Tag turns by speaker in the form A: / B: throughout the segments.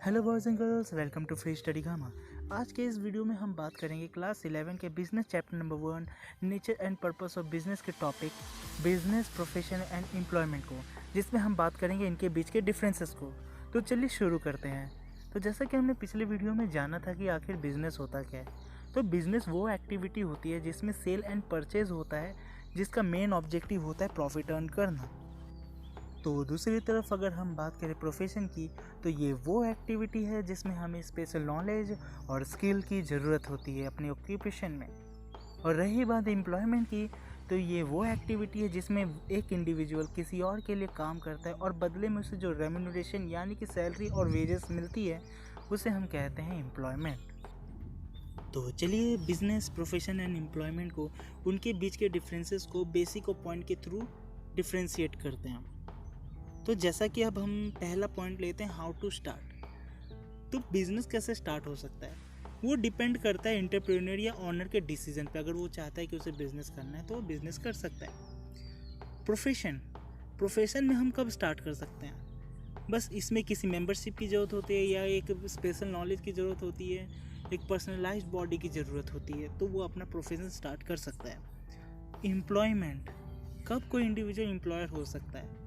A: Hello boys and girls, welcome to Free Study Gamma. आज के इस वीडियो में हम बात करेंगे क्लास 11 के business chapter number 1 nature and purpose of business के topic business, profession and employment को, जिसमें हम बात करेंगे इनके बीच के डिफरेंसेस को। तो चलिए शुरू करते हैं। तो जैसा कि हमने पिछले वीडियो में जाना था कि आखिर बिजनेस होता क्या है। तो बिजनेस वो एक्टिविटी होती है जिसमें सेल एंड परचेज होता है, जिसका मेन ऑब्जेक्टिव होता है प्रॉफिट अर्न करना। तो दूसरी तरफ अगर हम बात करें प्रोफेशन की, तो ये वो एक्टिविटी है जिसमें हमें स्पेशल नॉलेज और स्किल की ज़रूरत होती है अपने ऑक्यूपेशन में। और रही बात एम्प्लॉयमेंट की, तो ये वो एक्टिविटी है जिसमें एक इंडिविजुअल किसी और के लिए काम करता है और बदले में उसे जो रेम्यूनरेशन यानी कि सैलरी और वेजेस मिलती है, उसे हम कहते हैं एम्प्लॉयमेंट। तो चलिए बिजनेस, प्रोफेशन एंड एम्प्लॉयमेंट को, उनके बीच के डिफरेंसेस को बेसिक पॉइंट के थ्रू डिफ्रेंशिएट करते हैं। तो जैसा कि अब हम पहला पॉइंट लेते हैं, हाउ टू स्टार्ट। तो बिज़नेस कैसे स्टार्ट हो सकता है, वो डिपेंड करता है एंटरप्रेन्योर या ऑनर के डिसीजन पे। अगर वो चाहता है कि उसे बिज़नेस करना है तो वो बिज़नेस कर सकता है। प्रोफेशन में हम कब स्टार्ट कर सकते हैं, बस इसमें किसी मेंबरशिप की ज़रूरत होती है या एक स्पेशल नॉलेज की ज़रूरत होती है, एक पर्सनलाइज्ड बॉडी की ज़रूरत होती है, तो वो अपना प्रोफेशन स्टार्ट कर सकता है। एम्प्लॉयमेंट, कब कोई इंडिविजुअल एम्प्लॉयर हो सकता है?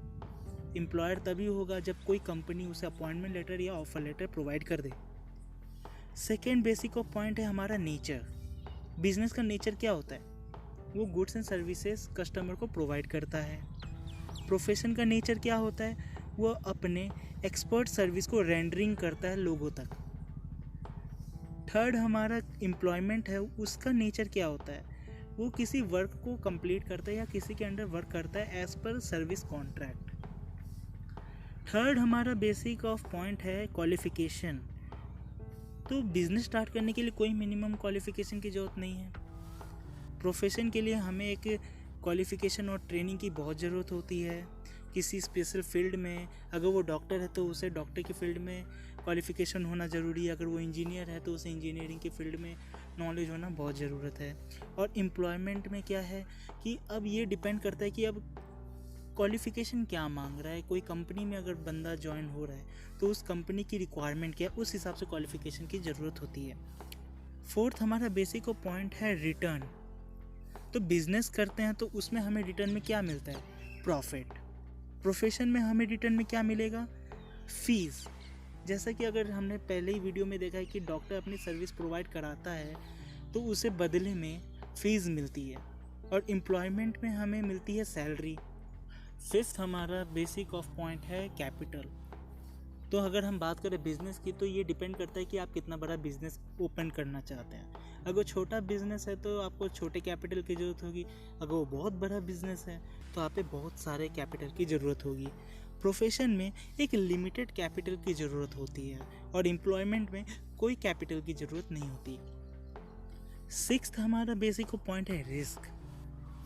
A: एम्प्लॉयर तभी होगा जब कोई कंपनी उसे अपॉइंटमेंट लेटर या ऑफर लेटर प्रोवाइड कर दे। सेकेंड बेसिक पॉइंट है हमारा नेचर। बिजनेस का नेचर क्या होता है? वो गुड्स एंड सर्विसेज कस्टमर को प्रोवाइड करता है। प्रोफेशन का नेचर क्या होता है? वो अपने एक्सपर्ट सर्विस को रेंडरिंग करता है लोगों तक। थर्ड हमारा एम्प्लॉयमेंट है, उसका नेचर क्या होता है? वो किसी वर्क को कंप्लीट करता है या किसी के अंडर वर्क करता है एज पर सर्विस कॉन्ट्रैक्ट। थर्ड हमारा बेसिक ऑफ पॉइंट है क्वालिफिकेशन। तो बिजनेस स्टार्ट करने के लिए कोई मिनिमम क्वालिफिकेशन की ज़रूरत नहीं है। प्रोफेशन के लिए हमें एक क्वालिफिकेशन और ट्रेनिंग की बहुत ज़रूरत होती है। किसी स्पेशल फील्ड में अगर वो डॉक्टर है तो उसे डॉक्टर की फील्ड में क्वालिफिकेशन होना ज़रूरी है। अगर वो इंजीनियर है तो उसे इंजीनियरिंग की फील्ड में नॉलेज होना बहुत ज़रूरत है। और एम्प्लॉयमेंट में क्या है कि अब ये डिपेंड करता है कि अब क्वालिफ़िकेशन क्या मांग रहा है। कोई कंपनी में अगर बंदा ज्वाइन हो रहा है तो उस कंपनी की रिक्वायरमेंट क्या है, उस हिसाब से क्वालिफ़िकेशन की ज़रूरत होती है। फोर्थ हमारा बेसिक पॉइंट है रिटर्न। तो बिजनेस करते हैं तो उसमें हमें रिटर्न में क्या मिलता है? प्रॉफिट। प्रोफेशन में हमें रिटर्न में क्या मिलेगा? फीस। जैसा कि अगर हमने पहले ही वीडियो में देखा है कि डॉक्टर अपनी सर्विस प्रोवाइड कराता है तो उसे बदले में फ़ीस मिलती है। और एम्प्लॉयमेंट में हमें मिलती है सैलरी। फिफ्थ हमारा बेसिक ऑफ पॉइंट है कैपिटल। तो अगर हम बात करें बिजनेस की, तो ये डिपेंड करता है कि आप कितना बड़ा बिजनेस ओपन करना चाहते हैं। अगर छोटा बिजनेस है तो आपको छोटे कैपिटल की ज़रूरत होगी। अगर वो बहुत बड़ा बिजनेस है तो आप पे बहुत सारे कैपिटल की ज़रूरत होगी। प्रोफेशन में एक लिमिटेड कैपिटल की ज़रूरत होती है और एम्प्लॉयमेंट में कोई कैपिटल की ज़रूरत नहीं होती। सिक्स्थ हमारा बेसिक पॉइंट है रिस्क।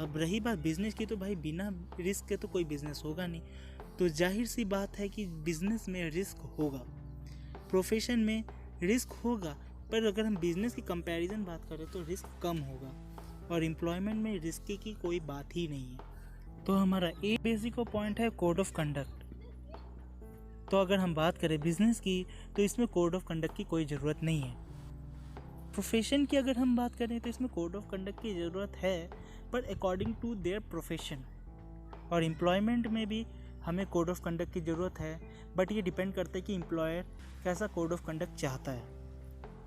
A: अब रही बात बिजनेस की, तो भाई बिना रिस्क के तो कोई बिजनेस होगा नहीं। तो जाहिर सी बात है कि बिजनेस में रिस्क होगा। प्रोफेशन में रिस्क होगा, पर अगर हम बिजनेस की कंपैरिजन बात करें तो रिस्क कम होगा। और एम्प्लॉयमेंट में रिस्क की कोई बात ही नहीं है। तो हमारा एक बेसिक पॉइंट है कोड ऑफ कंडक्ट। तो अगर हम बात करें बिजनेस की, तो इसमें कोड ऑफ कंडक्ट की कोई ज़रूरत नहीं है। प्रोफेशन की अगर हम बात करें तो इसमें कोड ऑफ कंडक्ट की ज़रूरत है, पर अकॉर्डिंग टू देयर प्रोफेशन। और एम्प्लॉयमेंट में भी हमें कोड ऑफ कंडक्ट की ज़रूरत है, बट ये डिपेंड करता है कि एम्प्लॉयर कैसा कोड ऑफ कंडक्ट चाहता है।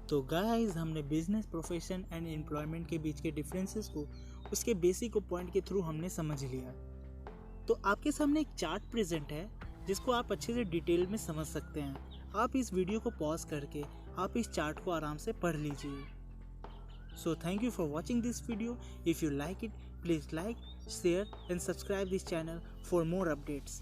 A: तो गाइस, हमने बिजनेस, प्रोफेशन एंड एम्प्लॉयमेंट के बीच के डिफरेंसेस को उसके बेसिक पॉइंट के थ्रू हमने समझ लिया। तो आपके सामने एक चार्ट प्रेजेंट है जिसको आप अच्छे से डिटेल में समझ सकते हैं। आप इस वीडियो को पॉज करके आप इस चार्ट को आराम से पढ़ लीजिए। So thank you for watching this video. If you like it, please like, share and subscribe this channel for more updates.